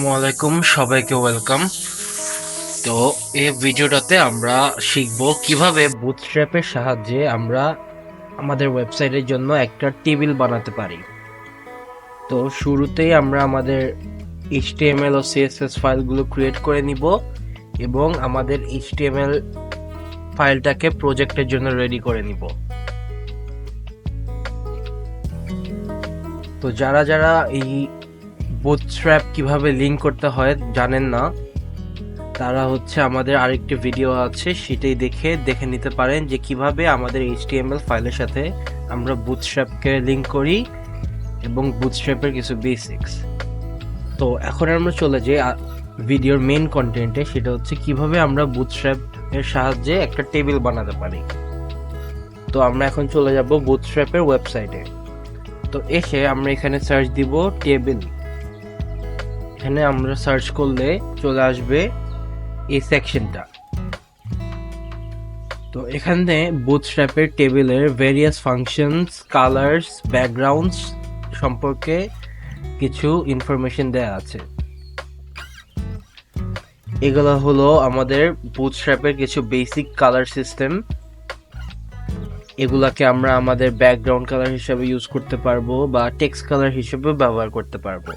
আসসালামু আলাইকুম, সবাইকে ওয়েলকাম। তো এই ভিডিওটাতে আমরা শিখব কিভাবে বুটস্ট্র্যাপের সাহায্যে আমরা আমাদের ওয়েবসাইটের জন্য একটা টেবিল বানাতে পারি। তো শুরুতেই আমরা আমাদের HTML ও CSS ফাইলগুলো ক্রিয়েট করে নিব এবং আমাদের HTML ফাইলটাকে প্রজেক্টের জন্য রেডি করে নিব। তো যারা যারা এই বুটস্ট্র্যাপ কিভাবে লিংক করতে হয় জানেন না, তারা আমাদের আরেকটি ভিডিও আছে, সেটাই দেখে নিতে পারেন যে কিভাবে আমাদের HTML ফাইলের সাথে আমরা বুটস্ট্র্যাপকে লিংক করি এবং বুটস্ট্র্যাপের কিছু বেসিক্স। তো এখন আমরা চলে যাই ভিডিওর মেইন কন্টেন্টে, সেটা হচ্ছে কিভাবে আমরা বুটস্ট্র্যাপ এর সাহায্যে একটা টেবিল বানাতে পারি। তো আমরা এখন চলে যাব বুটস্ট্র্যাপের ওয়েবসাইটে। তো এসে আমরা এখানে সার্চ দিব টেবিল। এখানে আমরা সার্চ করলে চলে আসবে এই সেকশনটা। তো এখানে বুটস্ট্র্যাপের টেবিলের ভেরিয়াস ফাংশনস, কালার্স, ব্যাকগ্রাউন্ডস সম্পর্কে কিছু ইনফরমেশন দেয়া আছে। এগুলো হলো আমাদের বুটস্ট্র্যাপের কিছু বেসিক কালার সিস্টেম। এগুলাকে আমরা আমাদের ব্যাকগ্রাউন্ড কালার হিসেবে ইউজ করতে পারবো বা টেক্সট কালার হিসেবে ব্যবহার করতে পারবো।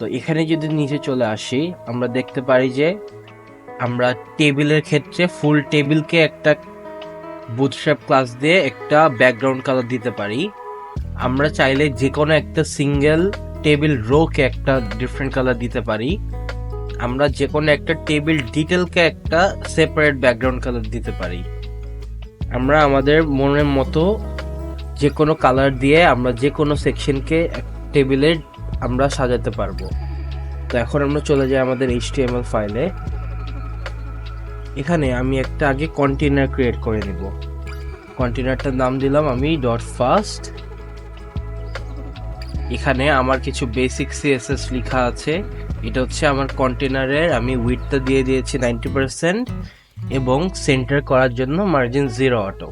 তো এখানে যদি নিচে চলে আসি, আমরা দেখতে পারি যে আমরা টেবিলের ক্ষেত্রে ফুল টেবিলকে একটা বুটস্ট্র্যাপ ক্লাস দিয়ে একটা ব্যাকগ্রাউন্ড কালার দিতে পারি। আমরা চাইলে যে কোনো একটা সিঙ্গেল টেবিল রোকে একটা ডিফারেন্ট কালার দিতে পারি। আমরা যে কোনো একটা টেবিল ডিটেলকে একটা সেপারেট ব্যাকগ্রাউন্ড কালার দিতে পারি। আমরা আমাদের মনের মতো যে কোনো কালার দিয়ে আমরা যে কোনো সেকশনকে টেবিলের আমরা সাজাতে পারবো। তো এখন আমরা চলে যাই আমাদের HTML ফাইলে। এখানে আমি একটা আগে কন্টেনার ক্রিয়েট করে নিব। কন্টেনারটার নাম দিলাম আমি .ফার্স্ট। এখানে আমার কিছু বেসিক CSS লেখা আছে। এটা হচ্ছে আমার কন্টেনারের, আমি উইডথটা দিয়ে দিয়েছি 90% এবং সেন্টার করার জন্য মার্জিন 0 অটো।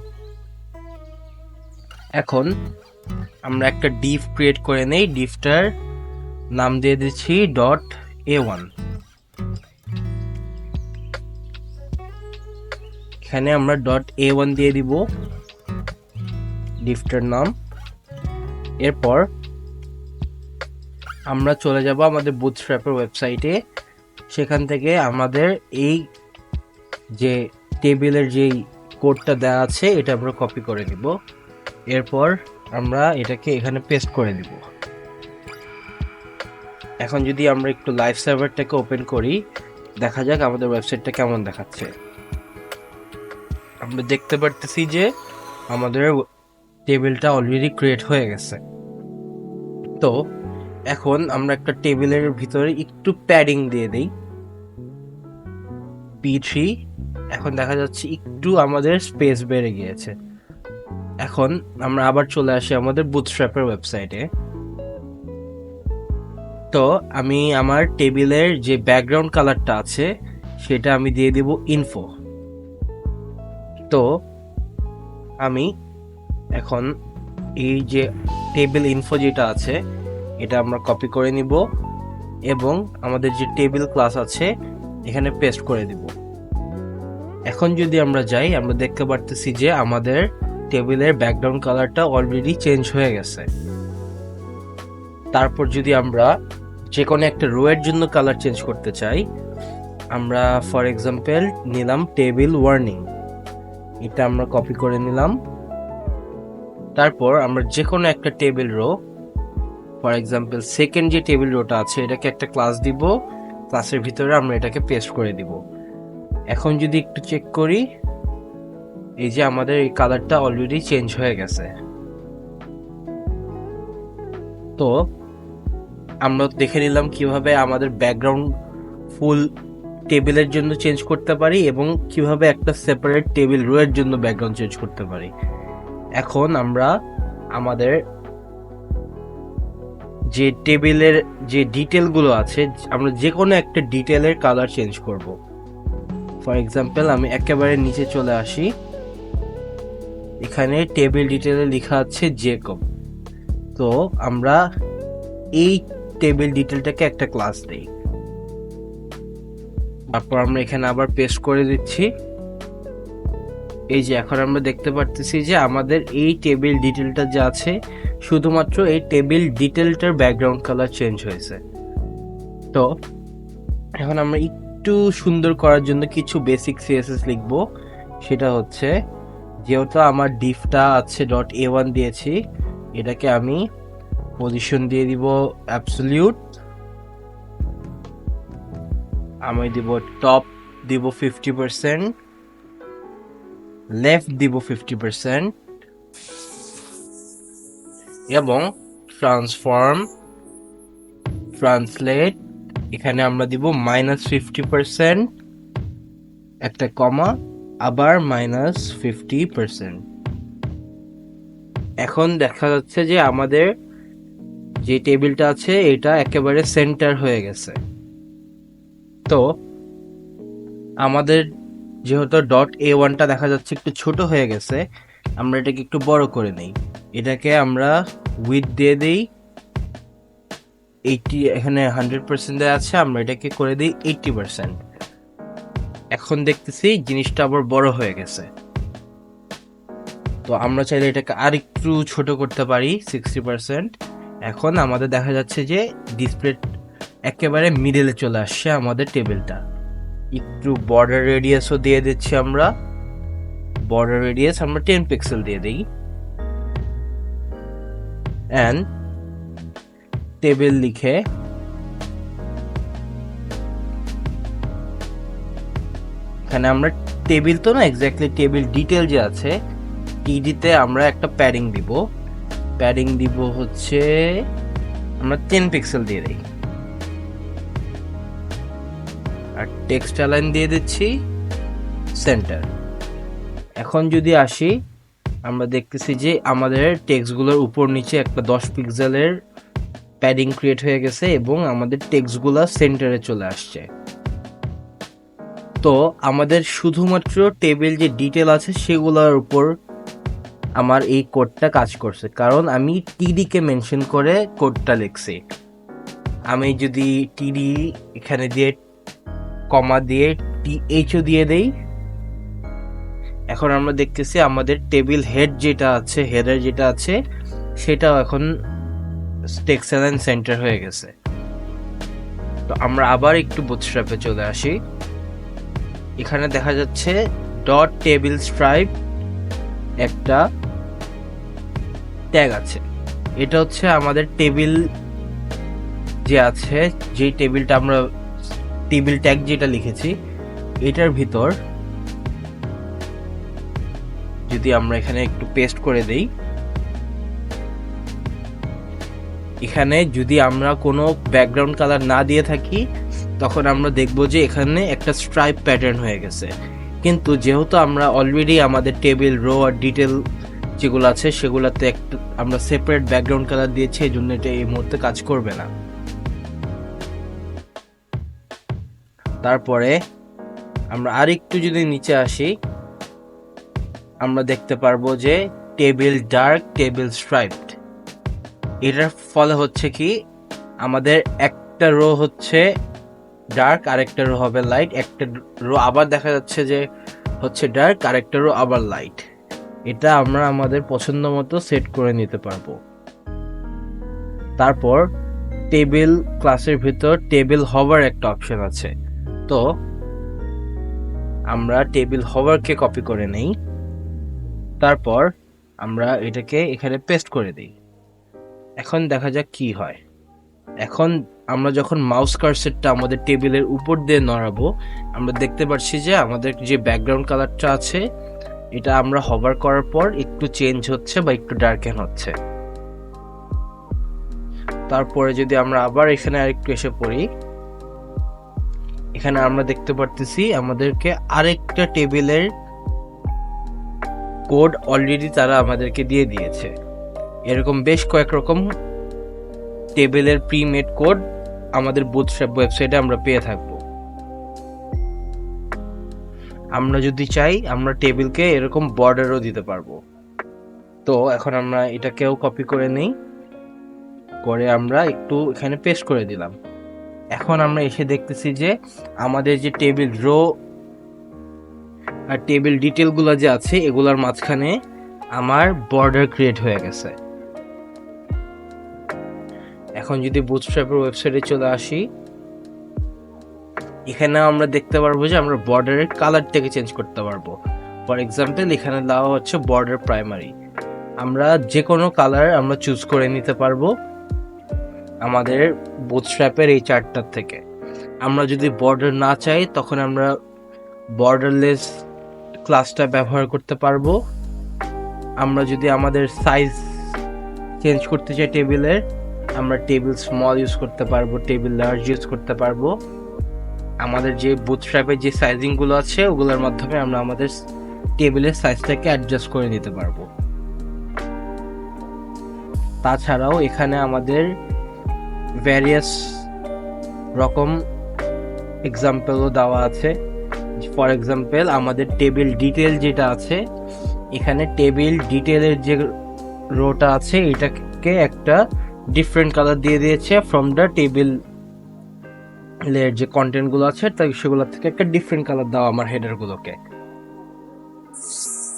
এখন আমরা একটা ডিভ ক্রিয়েট করে নেই। ডিভটার নাম দিয়ে দিচ্ছি .a1। এখানে আমরা .a1 দিয়ে দিব ডিভটার নাম। এরপর আমরা চলে যাব আমাদের বুটস্ট্র্যাপের ওয়েবসাইটে। সেখান থেকে আমাদের এই যে টেবিলের যেই কোডটা দেওয়া আছে এটা আমরা কপি করে নিব। এরপর আমরা এটাকে এখানে পেস্ট করে দিব। এখন যদি আমরা একটু লাইভ সার্ভারটাকে ওপেন করি, দেখা যাক আমাদের ওয়েবসাইটটা কেমন দেখাচ্ছে। আমরা দেখতে পারতেছি যে আমাদের টেবিলটা অলরেডি ক্রিয়েট হয়ে গেছে। তো এখন আমরা একটা টেবিলের ভিতরে একটু প্যাডিং দিয়ে দেই, P3। এখন দেখা যাচ্ছে একটু আমাদের স্পেস বেড়ে গিয়েছে। এখন আমরা আবার চলে আসি আমাদের বুটস্ট্র্যাপের ওয়েবসাইটে। তো আমি আমার টেবিলের যে ব্যাকগ্রাউন্ড কালারটা আছে সেটা আমি দিয়ে দিব ইনফো। তো আমি এখন এই যে টেবিল ইনফো যেটা আছে এটা আমরা কপি করে নিব এবং আমাদের যে টেবিল ক্লাস আছে এখানে পেস্ট করে দিব। এখন যদি আমরা যাই, আমরা দেখতে পারতেছি যে আমাদের টেবিলের ব্যাকগ্রাউন্ড কালারটা অলরেডি চেঞ্জ হয়ে গেছে। তারপর যদি আমরা যে কোনো একটা রো এর জন্য কালার চেঞ্জ করতে চাই, আমরা ফর এক্সাম্পল নিলাম টেবিল ওয়ার্নিং, এটা আমরা কপি করে নিলাম। তারপর আমরা যে কোনো একটা table row, for example second যে টেবিল রোটা আছে এটাকে একটা ক্লাস দিব, ক্লাসের ভিতরে আমরা এটাকে পেস্ট করে দিব। এখন যদি একটু চেক করি, এই যে আমাদের এই কালারটা অলরেডি চেঞ্জ হয়ে গেছে। তো আমরা দেখে নিলাম কিভাবে আমাদের ব্যাকগ্রাউন্ড ফুল টেবিলের জন্য চেঞ্জ করতে পারি এবং কিভাবে একটা সেপারেট টেবিল রো এর জন্য ব্যাকগ্রাউন্ড চেঞ্জ করতে পারি। এখন আমরা আমাদের যে টেবিলের যে ডিটেলগুলো আছে, আমরা যে কোনো একটা ডিটেলের কালার চেঞ্জ করব। ফর এক্সাম্পল আমি একেবারে নিচে চলে আসি, এখানে টেবিল ডিটেলে লেখা আছে জেকব। তো আমরা এই টেবিল ডিটেলটাকে একটা ক্লাস দেই। তারপর আমরা এখানে আবার পেস্ট করে দিচ্ছি। এই যে এখন আমরা দেখতে পারতেছি যে আমাদের এই টেবিল ডিটেলটা যে আছে, শুধুমাত্র এই টেবিল ডিটেলটার ব্যাকগ্রাউন্ড কালার চেঞ্জ হয়েছে। তো এখন আমরা একটু সুন্দর করার জন্য কিছু বেসিক সিএসএস লিখব। সেটা হচ্ছে, যেহেতু আমার ডিফটা আছে .a1 দিয়েছি, এটাকে আমি পজিশন দিয়ে দিব অ্যাবসলিউট। আমি দিব টপ দিব 50%, লেফট দিব 50% এবং ট্রান্সফর্ম ট্রান্সলেট এখানে আমরা দিব -50%, একটা কমা, আবার -50%। এখন দেখা যাচ্ছে যে আমাদের যে টেবিলটা আছে এটা একেবারে সেন্টার হয়ে গেছে। তো আমাদের যেহেতু .a1টা দেখা যাচ্ছে একটু ছোট হয়ে গেছে, আমরা এটাকে একটু বড় করে নেই। এটাকে আমরা উইডথ দিয়ে দিই 80, এখানে 100% আছে, আমরা এটাকে করে দিই 80%। এখন দেখতেছি জিনিসটা আবার বড় হয়ে গেছে। তো আমরা চাইলে এটাকে আর একটু ছোট করতে পারি 60%। এখন আমাদের দেখা যাচ্ছে যে ডিসপ্লে একেবারে মিডলে চলে আসছে আমাদের টেবিলটা। একটু বর্ডার রেডিয়াসও দিয়ে দিচ্ছি আমরা। বর্ডার রেডিয়াস আমরা 10 পিক্সেল দিয়ে দিই। অ্যান্ড টেবিল লিখে এখানে আমরা টেবিল তো না, এক্স্যাক্টলি টেবিল ডিটেল যে আছে টিডিতে আমরা একটা প্যাডিং দিব। প্যাডিং দিব হচ্ছে আমরা 10 পিক্সেল দিয়ে দিই। আর টেক্সট অ্যালাইন দিয়ে দিচ্ছি সেন্টার। এখন যদি আসি, আমরা দেখতেছি যে আমাদের টেক্সটগুলোর উপর নিচে একটা 10 পিক্সেলের প্যাডিং ক্রিয়েট হয়ে গেছে এবং আমাদের টেক্সটগুলো সেন্টারে চলে আসছে। তো আমাদের শুধুমাত্র টেবিল যে ডিটেল আছে সেগুলোর উপর আমার এই কোডটা কাজ করছে, কারণ আমি টিডিকে মেনশন করে কোডটা লিখছি। আমি যদি টিডি এখানে দিয়ে কমা দিয়ে টিএইচও দিয়ে দেই, এখন আমরা দেখতেছি আমাদের টেবিল হেড যেটা আছে, হেডার যেটা আছে, সেটাও এখন টেক্সট অ্যালাইন সেন্টার হয়ে গেছে। তো আমরা আবার একটু বুটস্ট্র্যাপে চলে আসি। এখানে দেখা যাচ্ছে ডট টেবিল স্ট্রাইপ একটা ট্যাগ আছে। এটা হচ্ছে আমাদের টেবিল যে আছে, যে টেবিলটা আমরা টেবিল ট্যাগ যেটা লিখেছি এটার ভিতর যদি আমরা এখানে একটু পেস্ট করে দেই, এখানে যদি আমরা কোনো ব্যাকগ্রাউন্ড কালার না দিয়ে থাকি তখন আমরা দেখব যে এখানে একটা স্ট্রাইপ প্যাটার্ন হয়ে গেছে। কিন্তু যেহেতু আমরা অলরেডি আমাদের টেবিল রো আর ডিটেল যেগুলো আছে সেগুলোতে একটা আমরা সেপারেট ব্যাকগ্রাউন্ড কালার দিয়েছি, এই জন্য এটা এই মুহূর্তে কাজ করবে না। তারপরে আমরা আরেকটু যদি নিচে আসি, আমরা দেখতে পারবো যে টেবিল ডার্ক, টেবিল স্ট্রাইপড। এটার ফলে হচ্ছে কি, আমাদের একটা রো হচ্ছে ডার্ক, আরেকটা রো হবে লাইট, একটা রো আবার দেখা যাচ্ছে যে হচ্ছে ডার্ক, আরেকটা রো আবার লাইট। এটা আমরা আমাদের পছন্দ মতো সেট করে নিতে পারবো। তারপর টেবিল ক্লাসের ভিতর টেবিল হভার একটা অপশন আছে। তো আমরা টেবিল হভারকে কপি করে নেই, তারপর আমরা এটাকে এখানে পেস্ট করে দিই। এখন দেখা যাক কি হয়। এখন আমরা যখন মাউস কার্সারটা আমাদের টেবিলের উপর দিয়ে নড়াবো, আমরা দেখতে পাচ্ছি যে আমাদের যে ব্যাকগ্রাউন্ড কালারটা আছে এটা আমরা হভার করার পর একটু চেঞ্জ হচ্ছে বা একটু ডার্কেন হচ্ছে। তারপরে যদি আমরা আবার এখানে আরেকটু এসে পড়ি, এখানে আমরা দেখতে পারতেছি আমাদেরকে আরেকটা টেবিলের কোড অলরেডি তারা আমাদেরকে দিয়ে দিয়েছে। এরকম বেশ কয়েক রকম টেবিলের প্রিমেড কোড আমাদের বুটস্ট্র্যাপ ওয়েবসাইটে আমরা পেয়ে থাকব। আমরা যদি চাই আমরা টেবিলকে এরকম বর্ডারও দিতে পারবো। তো এখন আমরা এটাকেও কপি করে নেই, করে আমরা একটু এখানে পেস্ট করে দিলাম। এখন আমরা এসে দেখতেছি যে আমাদের যে টেবিল রো আর টেবিল ডিটেলগুলো যে আছে এগুলোর মাঝখানে আমার বর্ডার ক্রিয়েট হয়ে গেছে। এখন যদি বুটস্ট্র্যাপের ওয়েবসাইটে চলে আসি, এখানে আমরা দেখতে পারবো যে আমরা বর্ডারের কালারটাকে চেঞ্জ করতে পারবো। ফর এক্সাম্পল এখানে দেওয়া হচ্ছে বর্ডার প্রাইমারি, আমরা যে কোনো কালার আমরা চুজ করে নিতে পারবো আমাদের বুটস্ট্র্যাপের এই চার্টটার থেকে। আমরা যদি বর্ডার না চাই তখন আমরা বর্ডারলেস ক্লাসটা ব্যবহার করতে পারবো। আমরা যদি আমাদের সাইজ চেঞ্জ করতে চাই টেবিলের, আমরা টেবিল স্মল ইউজ করতে পারবো, টেবিল লার্জ ইউজ করতে পারবো। আমাদের যে বুটস্ট্র্যাপের যে সাইজিংগুলো আছে ওগুলোর মাধ্যমে আমরা আমাদের টেবিলের সাইজটাকে অ্যাডজাস্ট করে নিতে পারবো। তাছাড়াও এখানে আমাদের ভ্যারিয়াস রকম এক্সাম্পলও দেওয়া আছে। ফর এক্সাম্পল আমাদের টেবিল ডিটেল যেটা আছে, এখানে টেবিল ডিটেলের যে রোটা আছে এটাকে একটা ডিফারেন্ট কালার দিয়ে দিয়েছে ফ্রম দ্য টেবিল এর যে কন্টেন্ট গুলো আছে তাই সেগুলো থেকে একটা ডিফারেন্ট কালার দাও আমার হেডার গুলোকে।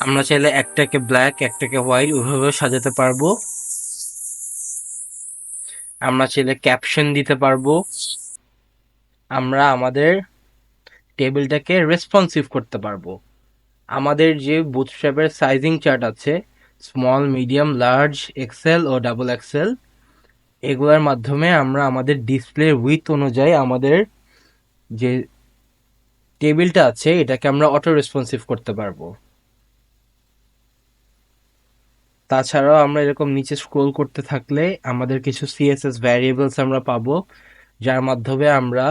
আমরা চাইলে একটাকে ব্ল্যাক একটাকে হোয়াইট ওইভাবে সাজাতে পারবো। আমরা চাইলে ক্যাপশন দিতে পারবো। আমরা আমাদের টেবিলটাকে রেসপন্সিভ করতে পারবো। আমাদের যে বুটস্ট্র্যাপের সাইজিং চার্ট আছে, small, medium, large, Excel O double XL, এগুলোর মাধ্যমে আমরা আমাদের ডিসপ্লে উইথ অনুযায়ী আমাদের যে টেবিলটা আছে এটাকে আমরা অটো রেসপন্সিভ করতে পারবো। তাছাড়াও আমরা এরকম নিচে স্ক্রোল করতে থাকলে আমাদের কিছু সিএসএস ভ্যারিয়েবলস আমরা পাবো, যার মাধ্যমে আমরা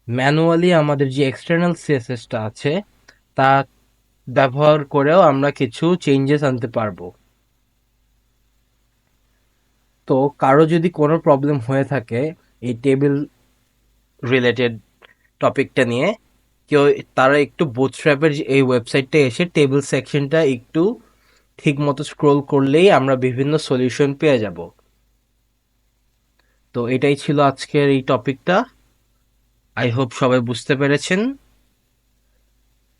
ম্যানুয়ালি আমাদের যে এক্সটার্নাল সিএসএসটা আছে তা ব্যবহার করেও আমরা কিছু চেঞ্জেস আনতে পারবো। তো কারো যদি কোনো প্রবলেম হয়ে থাকে এই টেবিল রিলেটেড টপিকটা নিয়ে, কেউ তারা একটু বুটস্ট্র্যাপের এই ওয়েবসাইটটা এসে টেবিল সেকশনটা একটু ঠিক মতো স্ক্রোল করলেই আমরা বিভিন্ন সলিউশন পেয়ে যাব। তো এটাই ছিল আজকের এই টপিকটা। আই হোপ সবাই বুঝতে পেরেছেন।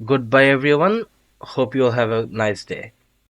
Good bye everyone, hope you have a nice day.